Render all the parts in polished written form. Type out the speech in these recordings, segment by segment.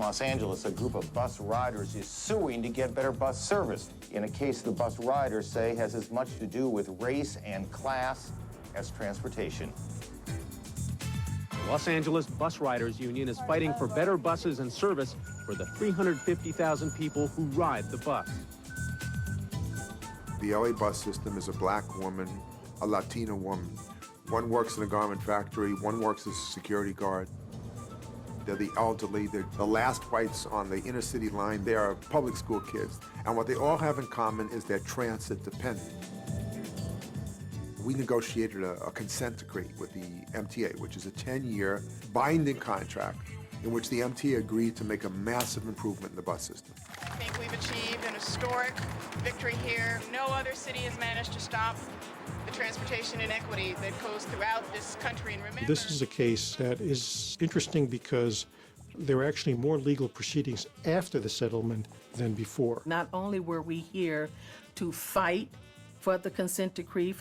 Los Angeles, a group of bus riders is suing to get better bus service in a case the bus riders say has as much to do with race and class as transportation. The Los Angeles Bus Riders Union is fighting for better buses and service for the 350,000 people who ride the bus. The LA bus system is a black woman, a Latina woman. One works in a garment factory, one works as a security guard. They're the elderly, they're the last whites on the inner city line. They are public school kids. And what they all have in common is they're transit dependent. We negotiated a consent decree with the MTA, which is a 10-year binding contract in which the MTA agreed to make a massive improvement in the bus system. I think we've achieved an historic victory here. No other city has managed to stop the transportation inequity that goes throughout this country. And remember, this is a case that is interesting because there were actually more legal proceedings after the settlement than before. Not only were we here to fight for the consent decree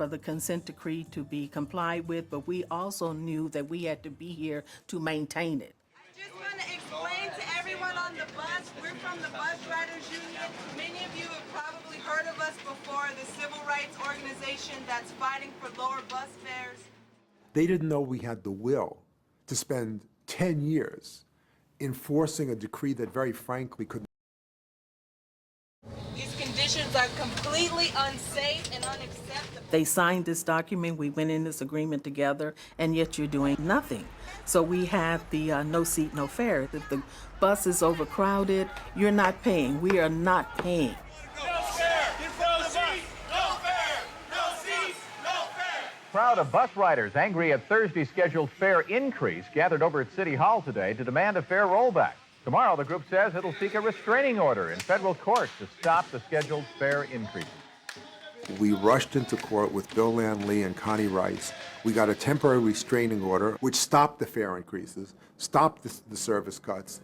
to be complied with, but we also knew that we had to be here to maintain it. I just want to explain to everyone on the bus, we're from the Bus Riders Union. Many of you have probably heard of us before, the civil rights organization that's fighting for lower bus fares. They didn't know we had the will to spend 10 years enforcing a decree that very frankly couldn't. These conditions are completely unsafe and unacceptable. They signed this document, we went in this agreement together, and yet you're doing nothing. So we had the no seat, no fare. If the bus is overcrowded, you're not paying. We are not paying. No fare! Get from the bus! No fare! No seats! No fare! Crowd of bus riders angry at Thursday's scheduled fare increase gathered over at City Hall today to demand a fare rollback. Tomorrow, the group says it'll seek a restraining order in federal court to stop the scheduled fare increases. We rushed into court with Bill Lanley and Connie Rice. We got a temporary restraining order, which stopped the fare increases, stopped the service cuts,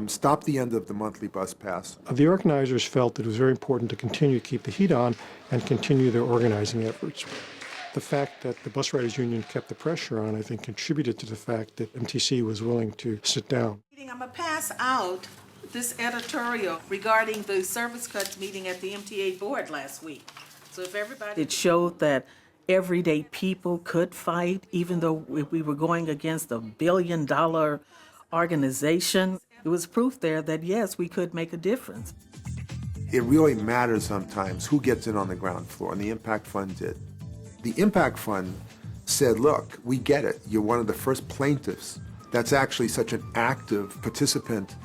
stopped the end of the monthly bus pass. The organizers felt that it was very important to continue to keep the heat on and continue their organizing efforts. The fact that the Bus Riders Union kept the pressure on, I think, contributed to the fact that MTC was willing to sit down. I'm going to pass out this editorial regarding the service cuts meeting at the MTA board last week. So if everybody... It showed that everyday people could fight, even though we were going against a billion-dollar organization. It was proof there that, yes, we could make a difference. It really matters sometimes who gets in on the ground floor, and the Impact Fund did. The Impact Fund said, look, we get it. You're one of the first plaintiffs that's actually such an active participant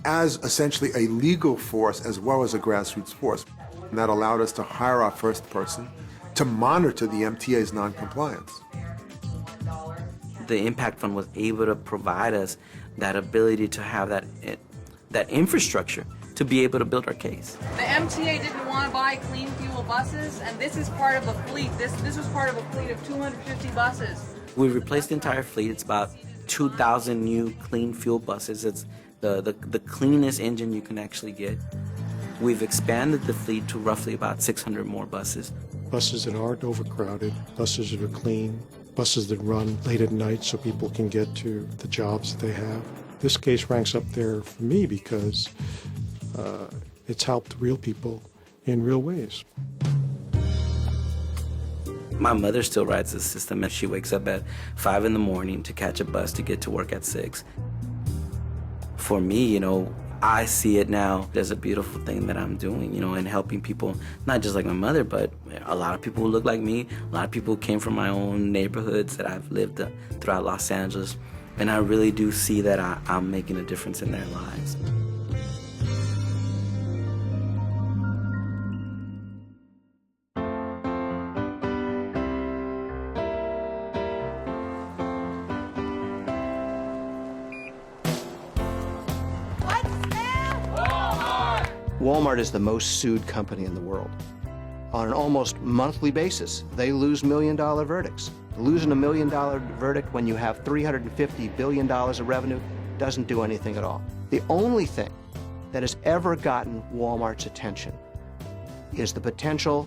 as essentially a legal force as well as a grassroots force. And that allowed us to hire our first person to monitor the MTA's noncompliance. The Impact Fund was able to provide us that ability to have that infrastructure to be able to build our case. The MTA didn't want to buy clean fuel buses, and this is part of a fleet. This was part of a fleet of 250 buses. We replaced the entire fleet. It's about 2,000 new clean fuel buses. It's the cleanest engine you can actually get. We've expanded the fleet to roughly about 600 more buses. Buses that aren't overcrowded, buses that are clean, buses that run late at night so people can get to the jobs that they have. This case ranks up there for me because it's helped real people in real ways. My mother still rides the system, and she wakes up at 5 in the morning to catch a bus to get to work at 6. For me, I see it now as a beautiful thing that I'm doing, and helping people, not just like my mother, but a lot of people who look like me, a lot of people who came from my own neighborhoods that I've lived throughout Los Angeles, and I really do see that I'm making a difference in their lives. Walmart is the most sued company in the world. On an almost monthly basis, they lose million-dollar verdicts. Losing $1 million verdict when you have $350 billion of revenue doesn't do anything at all. The only thing that has ever gotten Walmart's attention is the potential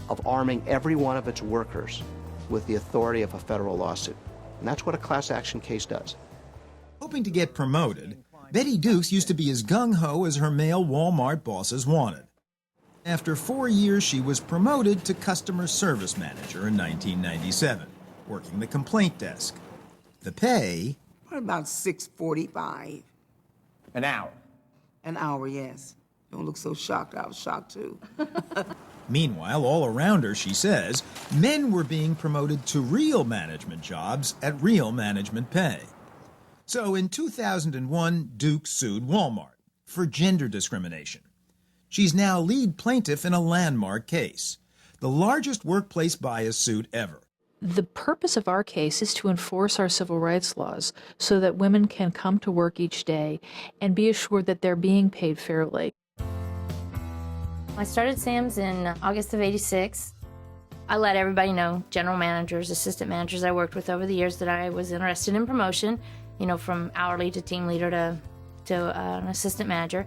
of arming every one of its workers with the authority of a federal lawsuit. And that's what a class action case does. Hoping to get promoted, Betty Dukes used to be as gung-ho as her male Wal-Mart bosses wanted. After 4 years, she was promoted to customer service manager in 1997, working the complaint desk. The pay? About $6.45. An hour. An hour, yes. Don't look so shocked. I was shocked, too. Meanwhile, all around her, she says, men were being promoted to real management jobs at real management pay. So in 2001, Duke sued Wal-Mart for gender discrimination. She's now lead plaintiff in a landmark case, the largest workplace bias suit ever. The purpose of our case is to enforce our civil rights laws so that women can come to work each day and be assured that they're being paid fairly. I started Sam's in August of '86. I let everybody know, general managers, assistant managers I worked with over the years, that I was interested in promotion, you know, from hourly to team leader to an assistant manager.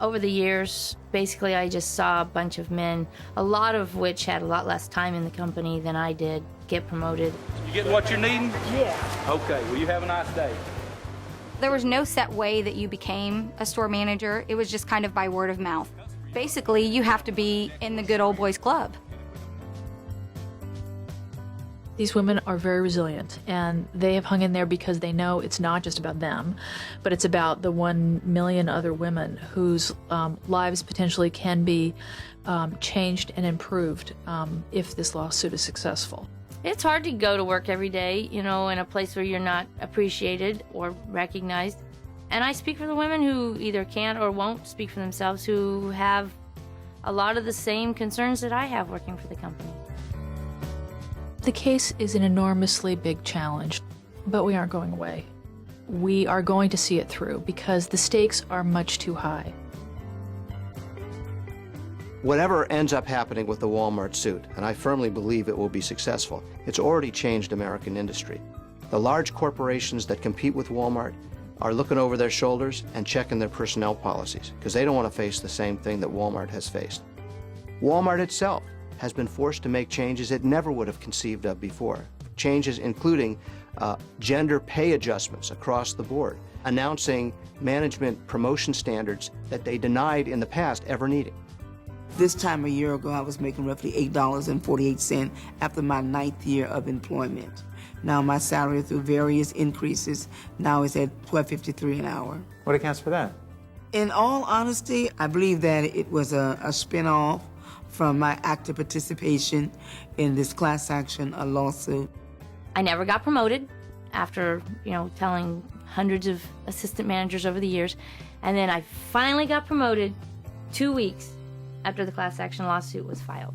Over the years, basically, I just saw a bunch of men, a lot of which had a lot less time in the company than I did, get promoted. You getting what you're needing? Yeah. Okay, well, you have a nice day. There was no set way that you became a store manager. It was just kind of by word of mouth. Basically, you have to be in the good old boys club. These women are very resilient, and they have hung in there because they know it's not just about them, but it's about the 1 million other women whose lives potentially can be changed and improved if this lawsuit is successful. It's hard to go to work every day, you know, in a place where you're not appreciated or recognized. And I speak for the women who either can't or won't speak for themselves, who have a lot of the same concerns that I have working for the company. The case is an enormously big challenge, but we aren't going away. We are going to see it through because the stakes are much too high. Whatever ends up happening with the Wal-Mart suit, and I firmly believe it will be successful, it's already changed American industry. The large corporations that compete with Wal-Mart are looking over their shoulders and checking their personnel policies because they don't want to face the same thing that Wal-Mart has faced. Wal-Mart itself has been forced to make changes it never would have conceived of before. Changes including gender pay adjustments across the board, announcing management promotion standards that they denied in the past ever needing. This time a year ago, I was making roughly $8.48 after my 9th year of employment. Now my salary through various increases now is at $12.53 an hour. What accounts for that? In all honesty, I believe that it was a spin-off from my active participation in this class action lawsuit. I never got promoted after, you know, telling hundreds of assistant managers over the years. And then I finally got promoted 2 weeks after the class action lawsuit was filed.